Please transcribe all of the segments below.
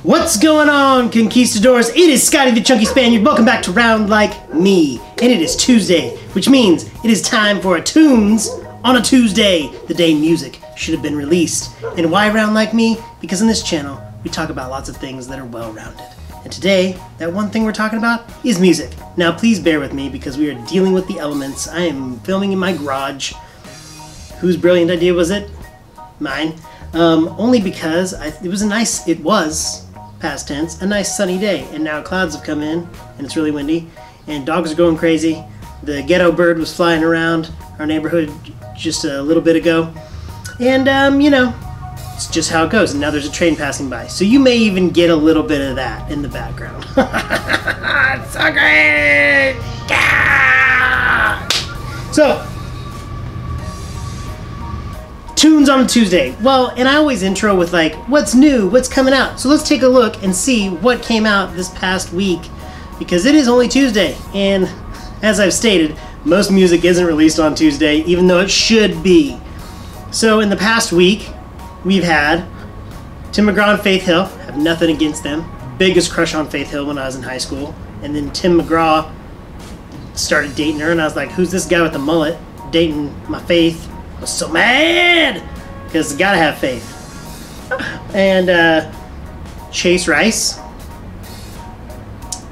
What's going on, Conquistadors? It is Scotty the Chunky Spaniard. Welcome back to Round Like Me. And it is Tuesday, which means it is time for a Tunes on a Tuesday, the day music should have been released. And why Round Like Me? Because in this channel, we talk about lots of things that are well-rounded. And today, that one thing we're talking about is music. Now, please bear with me because we are dealing with the elements. I am filming in my garage. Whose brilliant idea was it? Mine. Only because it was, past tense, a nice sunny day. And now clouds have come in, and it's really windy, and dogs are going crazy. The ghetto bird was flying around our neighborhood just a little bit ago. And, you know, it's just how it goes. And now there's a train passing by. So you may even get a little bit of that in the background. It's so great! Yeah! So, Tunes on a Tuesday. Well, and I always intro with like, what's new, what's coming out. So let's take a look and see what came out this past week, because it is only Tuesday. And as I've stated, most music isn't released on Tuesday, even though it should be. So in the past week, we've had Tim McGraw and Faith Hill. Have nothing against them. Biggest crush on Faith Hill when I was in high school. And then Tim McGraw started dating her, and I was like, who's this guy with the mullet dating my Faith? I was so mad because you gotta have faith. And Chase Rice,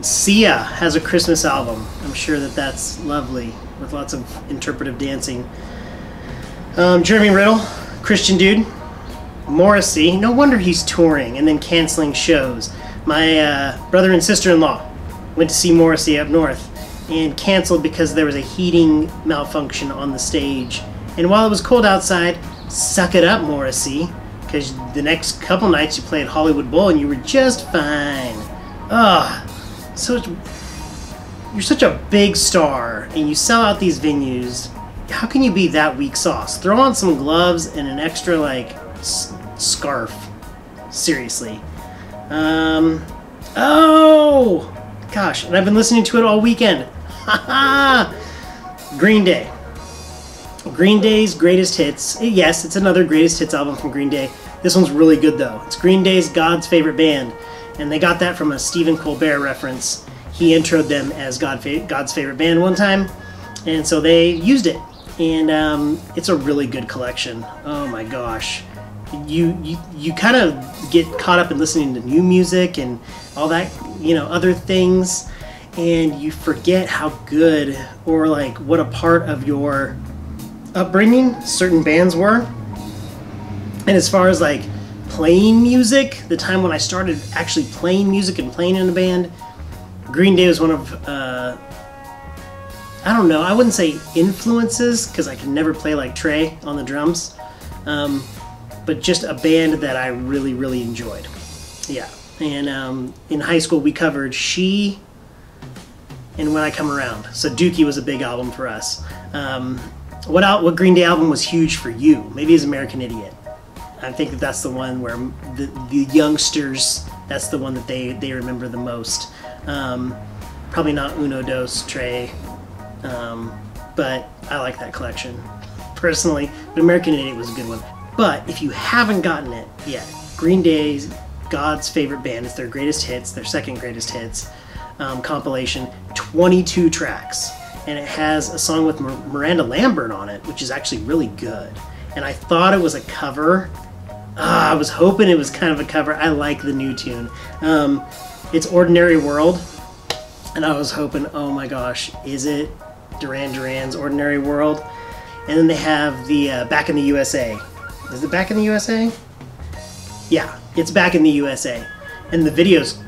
Sia has a Christmas album. I'm sure that that's lovely with lots of interpretive dancing. Jeremy Riddle, Christian dude. Morrissey, no wonder he's touring and then canceling shows. My brother and sister-in-law went to see Morrissey up north and canceled because there was a heating malfunction on the stage. And while it was cold outside, suck it up, Morrissey, because the next couple nights you played Hollywood Bowl and you were just fine. Ugh, you're such a big star and you sell out these venues. How can you be that weak sauce? Throw on some gloves and an extra like scarf. Seriously. Oh gosh, and I've been listening to it all weekend. Green Day. Green Day's Greatest Hits. Yes, it's another Greatest Hits album from Green Day. This one's really good though. It's Green Day's God's Favorite Band. And they got that from a Stephen Colbert reference. He introed them as God's Favorite Band one time. And so they used it. And it's a really good collection. Oh my gosh. You kind of get caught up in listening to new music and all that, you know, other things. And you forget how good or like what a part of your upbringing certain bands were. And as far as like playing music, the time when I started actually playing music and playing in a band, Green Day was one of I don't know, I wouldn't say influences because I could never play like Trey on the drums, but just a band that I really enjoyed. Yeah. And in high school we covered She and When I Come Around, so Dookie was a big album for us. What Green Day album was huge for you? Maybe it's American Idiot. I think that that's the one where the youngsters, that's the one that they remember the most. Probably not Uno Dos, Trey, but I like that collection personally. But American Idiot was a good one. But if you haven't gotten it yet, Green Day's God's Favorite Band is their greatest hits, their second greatest hits compilation, 22 tracks. And it has a song with Miranda Lambert on it, which is actually really good. And I thought it was a cover. I was hoping it was kind of a cover. I like the new tune. It's Ordinary World. And I was hoping, oh my gosh, is it Duran Duran's Ordinary World? And then they have the Back in the USA. Is it Back in the USA? Yeah, it's Back in the USA. And the video's,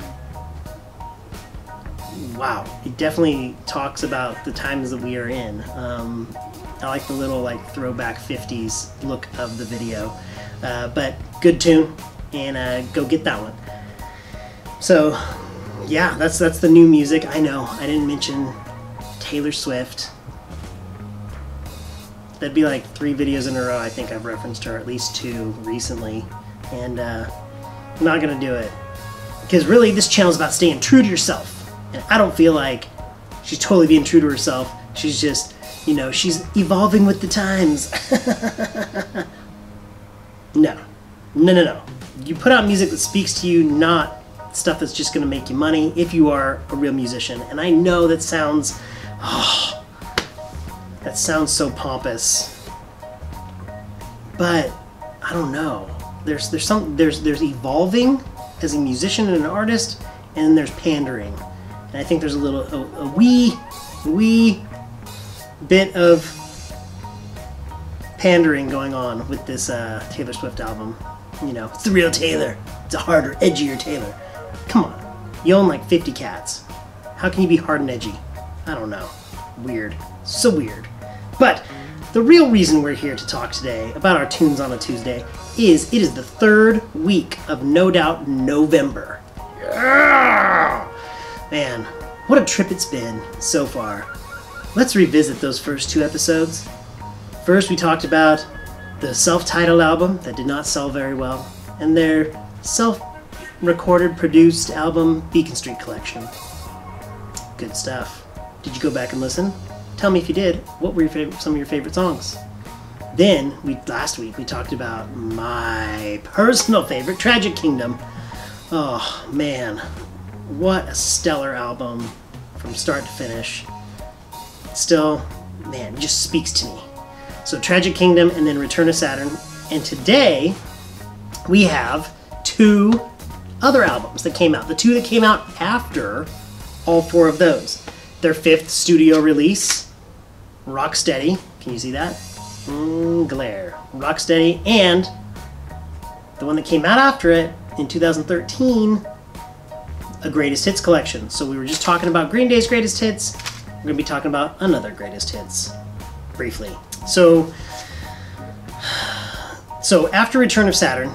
wow, it definitely talks about the times that we are in. I like the little like throwback 50s look of the video. But good tune, and go get that one. So yeah, that's the new music. I know I didn't mention Taylor Swift. That'd be like 3 videos in a row I think I've referenced her, at least 2 recently. And I'm not gonna do it. Because really this channel is about staying true to yourself. And I don't feel like she's totally being true to herself. She's just, you know, she's evolving with the times. No. You put out music that speaks to you, not stuff that's just going to make you money if you are a real musician. And I know that sounds so pompous, but I don't know. There's evolving as a musician and an artist, and then there's pandering. And I think there's a wee bit of pandering going on with this Taylor Swift album. You know, it's the real Taylor. It's a harder, edgier Taylor. Come on, you own like 50 cats. How can you be hard and edgy? I don't know. Weird. So weird. But the real reason we're here to talk today about our tunes on a Tuesday is it is the 3rd week of No Doubt November. Yeah! Man, what a trip it's been so far. Let's revisit those first 2 episodes. First, we talked about the self-titled album that did not sell very well, and their self-recorded, produced album, Beacon Street Collection. Good stuff. Did you go back and listen? Tell me if you did. What were some of your favorite songs? Then, last week, we talked about my personal favorite, Tragic Kingdom. Oh, man. What a stellar album from start to finish. Still, man, it just speaks to me. So Tragic Kingdom and then Return of Saturn. And today, we have 2 other albums that came out. The 2 that came out after all 4 of those. Their 5th studio release, Rocksteady. Can you see that? Glare. Rocksteady, and the one that came out after it in 2013, a Greatest Hits collection. So we were just talking about Green Day's Greatest Hits. We're going to be talking about another Greatest Hits, briefly. So after Return of Saturn,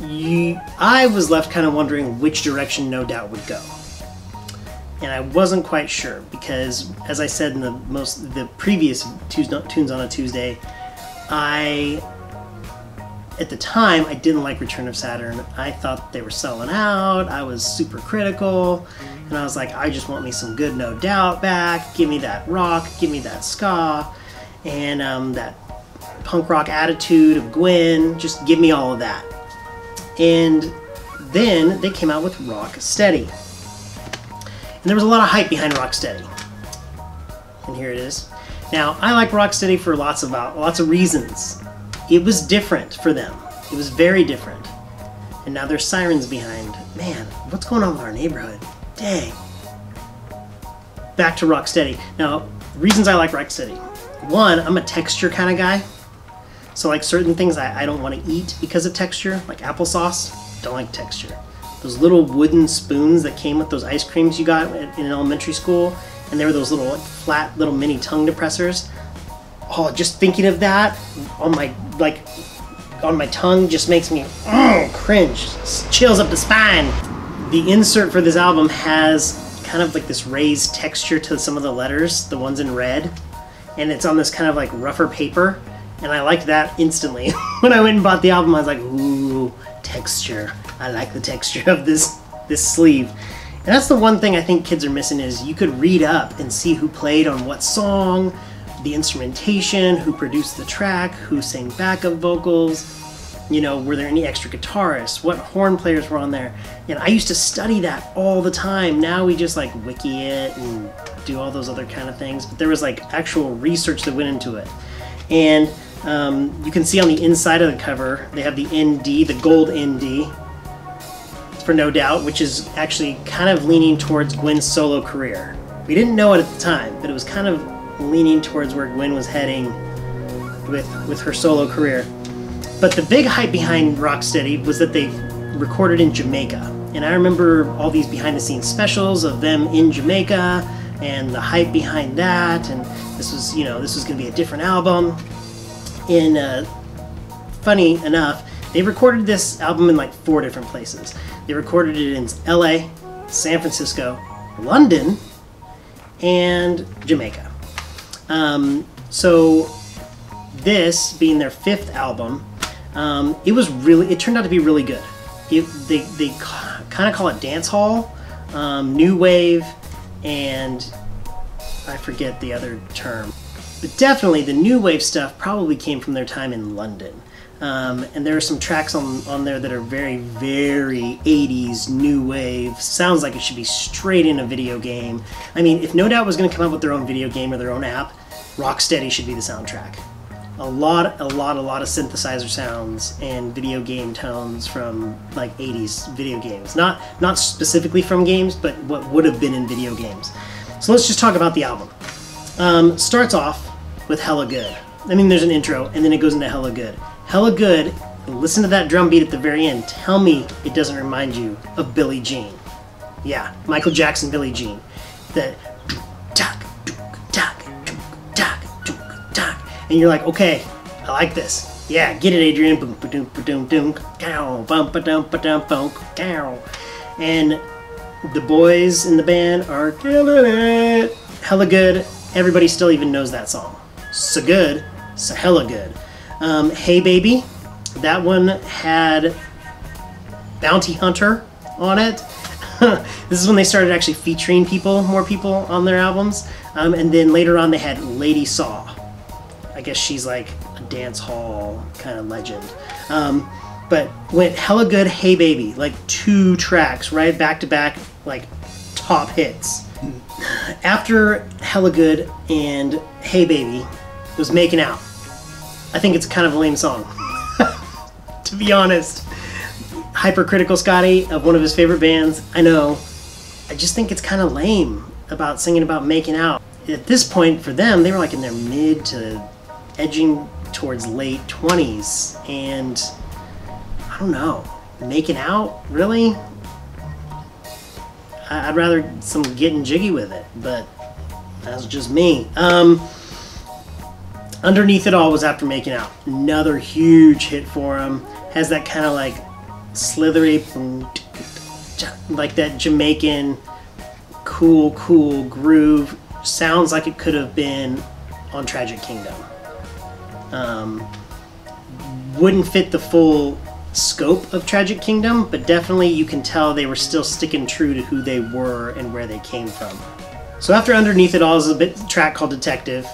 I was left kind of wondering which direction No Doubt would go. And I wasn't quite sure because, as I said in the previous Tunes on a Tuesday, at the time, I didn't like Return of Saturn. I thought they were selling out. I was super critical. And I was like, I just want me some good No Doubt back. Give me that rock. Give me that ska. And that punk rock attitude of Gwen. Just give me all of that. And then they came out with Rocksteady. And there was a lot of hype behind Rocksteady. And here it is. Now, I like Rocksteady for lots of reasons. It was different for them. It was very different. And now there's sirens behind. Man, what's going on with our neighborhood? Dang. Back to Rocksteady. Now, reasons I like Rocksteady. One, I'm a texture kind of guy. So like certain things I don't want to eat because of texture, like applesauce, don't like texture. Those little wooden spoons that came with those ice creams you got in elementary school, and they were those little flat little mini tongue depressors. Oh, just thinking of that on my tongue just makes me cringe. Chills up the spine. The insert for this album has kind of like this raised texture to some of the letters, the ones in red, and it's on this kind of like rougher paper, and I liked that instantly. When I went and bought the album, I was like, ooh, texture. I like the texture of this sleeve. And that's the one thing I think kids are missing is you could read up and see who played on what song, the instrumentation, who produced the track, who sang backup vocals, you know, were there any extra guitarists, what horn players were on there. And I used to study that all the time. Now we just like wiki it and do all those other kind of things, but there was like actual research that went into it. And you can see on the inside of the cover, they have the ND, the gold ND for No Doubt, which is actually kind of leaning towards Gwen's solo career. We didn't know it at the time, but it was kind of leaning towards where Gwen was heading with her solo career. But the big hype behind Rocksteady was that they recorded in Jamaica. And I remember all these behind the scenes specials of them in Jamaica and the hype behind that, and this was going to be a different album. And funny enough, they recorded this album in like 4 different places. They recorded it in LA, San Francisco, London, and Jamaica. So this being their 5th album, it turned out to be really good. They kind of call it dance hall, new wave, and I forget the other term. But definitely the new wave stuff probably came from their time in London. And there are some tracks on there that are very, very 80s new wave. Sounds like it should be straight in a video game. I mean, if No Doubt was going to come up with their own video game or their own app, Rocksteady should be the soundtrack. A lot of synthesizer sounds and video game tones from like 80s video games. Not specifically from games, but what would have been in video games. So let's just talk about the album. Starts off with Hella Good. I mean, there's an intro, and then it goes into Hella Good. Hella Good, listen to that drum beat at the very end. Tell me it doesn't remind you of Billie Jean. Yeah, Michael Jackson, Billie Jean. That and you're like, okay, I like this. Yeah, get it, Adrian. And the boys in the band are killing it. Hella Good. Everybody still even knows that song. So good, so hella good. Hey Baby, that one had Bounty Hunter on it. This is when they started actually featuring more people on their albums. And then later on they had Lady Saw. I guess she's like a dance hall kind of legend. But went Hella Good, Hey Baby, like 2 tracks right back to back, like top hits. After Hella Good and Hey Baby was Making Out. I think it's kind of a lame song, to be honest. Hypercritical Scotty of one of his favorite bands, I know. I just think it's kind of lame about singing about making out. At this point for them, they were like in their mid to edging towards late 20s, and I don't know, making out, really? I'd rather some getting jiggy with it, but that's just me. Underneath It All was after Making Out. Another huge hit for him. Has that kind of like slithery, like that Jamaican cool groove. Sounds like it could have been on Tragic Kingdom. Wouldn't fit the full scope of Tragic Kingdom, but definitely you can tell they were still sticking true to who they were and where they came from. So after Underneath It All is a track called Detective.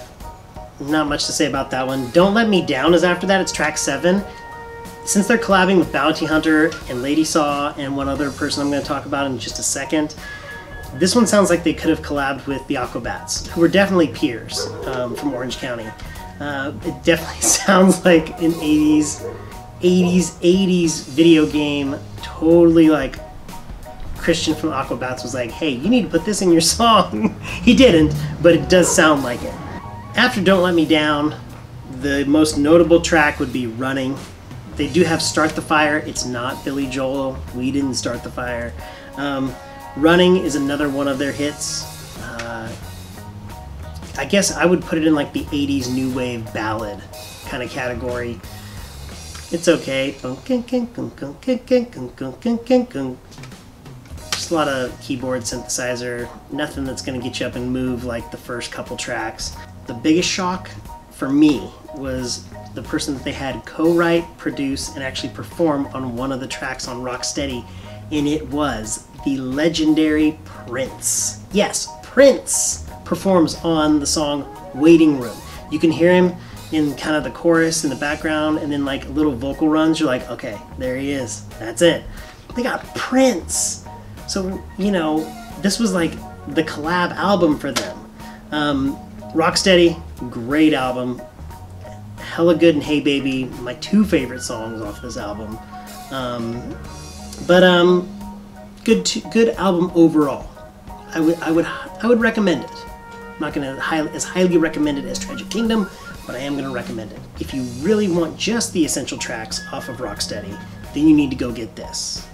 Not much to say about that one. Don't Let Me Down is after that. It's track 7. Since they're collabing with Bounty Hunter and Lady Saw and one other person I'm going to talk about in just a second, this one sounds like they could have collabed with the Aquabats, who were definitely peers from Orange County. It definitely sounds like an 80s video game. Totally like Christian from Aquabats was like, hey, you need to put this in your song. He didn't, but it does sound like it. After Don't Let Me Down, the most notable track would be Running. They do have Start the Fire. It's not Billy Joel. We didn't start the fire. Running is another one of their hits. I guess I would put it in like the 80s new wave ballad kind of category. It's okay. Just a lot of keyboard synthesizer. Nothing that's going to get you up and move like the first couple tracks. The biggest shock for me was the person that they had co-write, produce, and actually perform on one of the tracks on Rocksteady, and it was the legendary Prince. Yes, Prince performs on the song Waiting Room. You can hear him in kind of the chorus in the background, and then like little vocal runs. You're like, okay, there he is. That's it. They got Prince. So, you know, this was like the collab album for them. Rocksteady, great album. Hella Good and Hey Baby, my 2 favorite songs off this album. Good album overall. I would recommend it. I'm not going to as highly recommend it as Tragic Kingdom, but I am going to recommend it. If you really want just the essential tracks off of Rocksteady, then you need to go get this.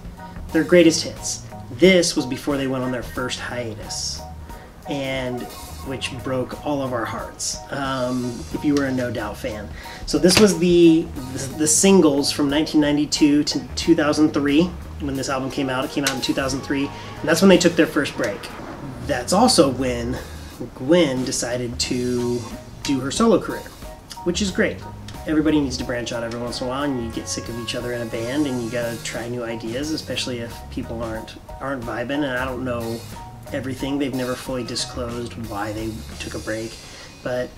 Their greatest hits. This was before they went on their first hiatus, and which broke all of our hearts, if you were a No Doubt fan. So this was the singles from 1992 to 2003, when this album came out. It came out in 2003, and that's when they took their first break. That's also when Gwen decided to do her solo career, which is great. Everybody needs to branch out every once in a while, and you get sick of each other in a band, and you gotta try new ideas, especially if people aren't vibing, and I don't know everything. They've never fully disclosed why they took a break, but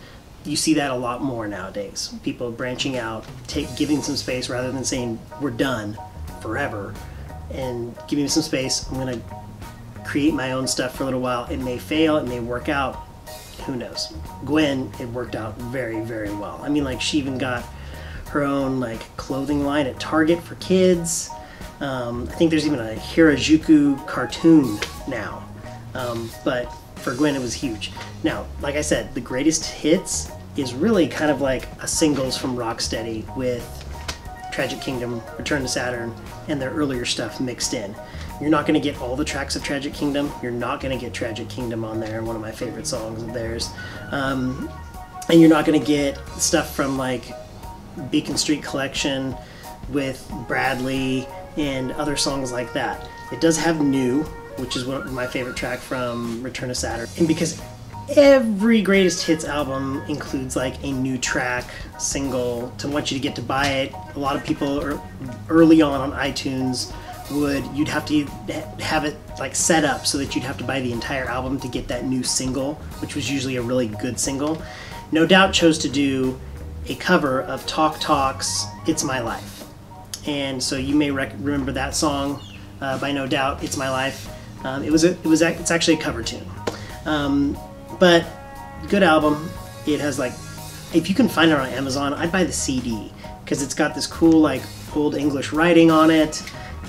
you see that a lot more nowadays. People branching out, giving some space rather than saying we're done forever, and giving me some space. I'm gonna create my own stuff for a little while. It may fail, it may work out, who knows. Gwen, it worked out very, very well. I mean, like, she even got her own like clothing line at Target for kids. I think there's even a Hirajuku cartoon now. But for Gwen, it was huge. Now, like I said, the greatest hits is really kind of like a singles from Rocksteady with Tragic Kingdom, Return to Saturn, and their earlier stuff mixed in. You're not going to get all the tracks of Tragic Kingdom. You're not going to get Tragic Kingdom on there, one of my favorite songs of theirs. And you're not going to get stuff from like Beacon Street Collection with Bradley and other songs like that. It does have New, which is one of my favorite track from Return to Saturn. And because every greatest hits album includes like a new track, single, to want you to get to buy it. A lot of people early on iTunes you'd have to have it like set up so that you'd have to buy the entire album to get that new single, which was usually a really good single. No Doubt chose to do a cover of Talk Talk's It's My Life. And so you may remember that song by No Doubt, It's My Life. It's actually a cover tune. But good album. It has like, if you can find it on Amazon, I'd buy the CD because it's got this cool like old English writing on it,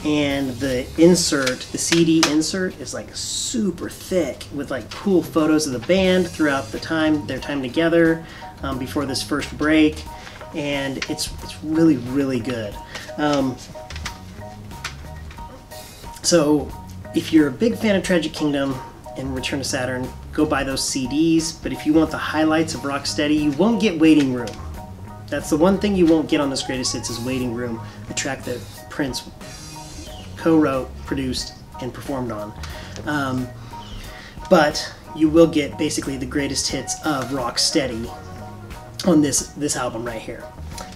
and the insert, the CD insert, is like super thick with like cool photos of the band throughout their time together before this first break, and it's really, really good. So if you're a big fan of Tragic Kingdom and Return to Saturn, go buy those CDs. But if you want the highlights of Rocksteady, you won't get Waiting Room. That's the one thing you won't get on this greatest hits is Waiting Room, the track that Prince co-wrote, produced, and performed on. But you will get basically the greatest hits of Rocksteady on this album right here.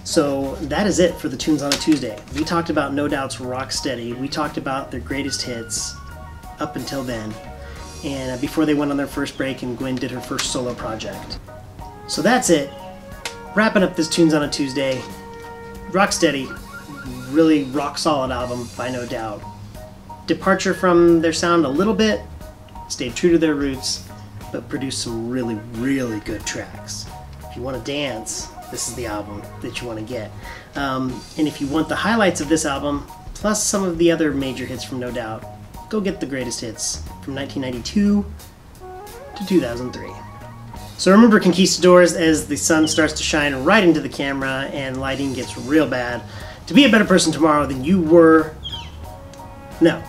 So that is it for the Tunes on a Tuesday. We talked about No Doubt's Rocksteady. We talked about their greatest hits up until then, and before they went on their first break and Gwen did her first solo project. So that's it. Wrapping up this Tunes on a Tuesday. Rocksteady, really rock solid album by No Doubt. Departure from their sound a little bit, stayed true to their roots, but produced some really, really good tracks. If you want to dance, this is the album that you want to get. And if you want the highlights of this album, plus some of the other major hits from No Doubt, go get the greatest hits from 1992 to 2003. So remember, conquistadors, as the sun starts to shine right into the camera and lighting gets real bad, to be a better person tomorrow than you were... No.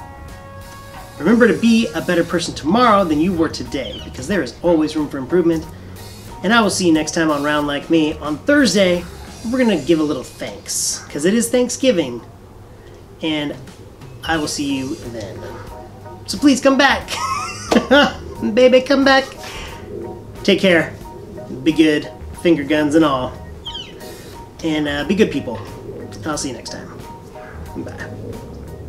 Remember to be a better person tomorrow than you were today, because there is always room for improvement. And I will see you next time on Round Like Me. On Thursday, we're going to give a little thanks, because it is Thanksgiving. And I will see you then. So please come back. Baby, come back. Take care. Be good. Finger guns and all. And be good people. I'll see you next time. Bye.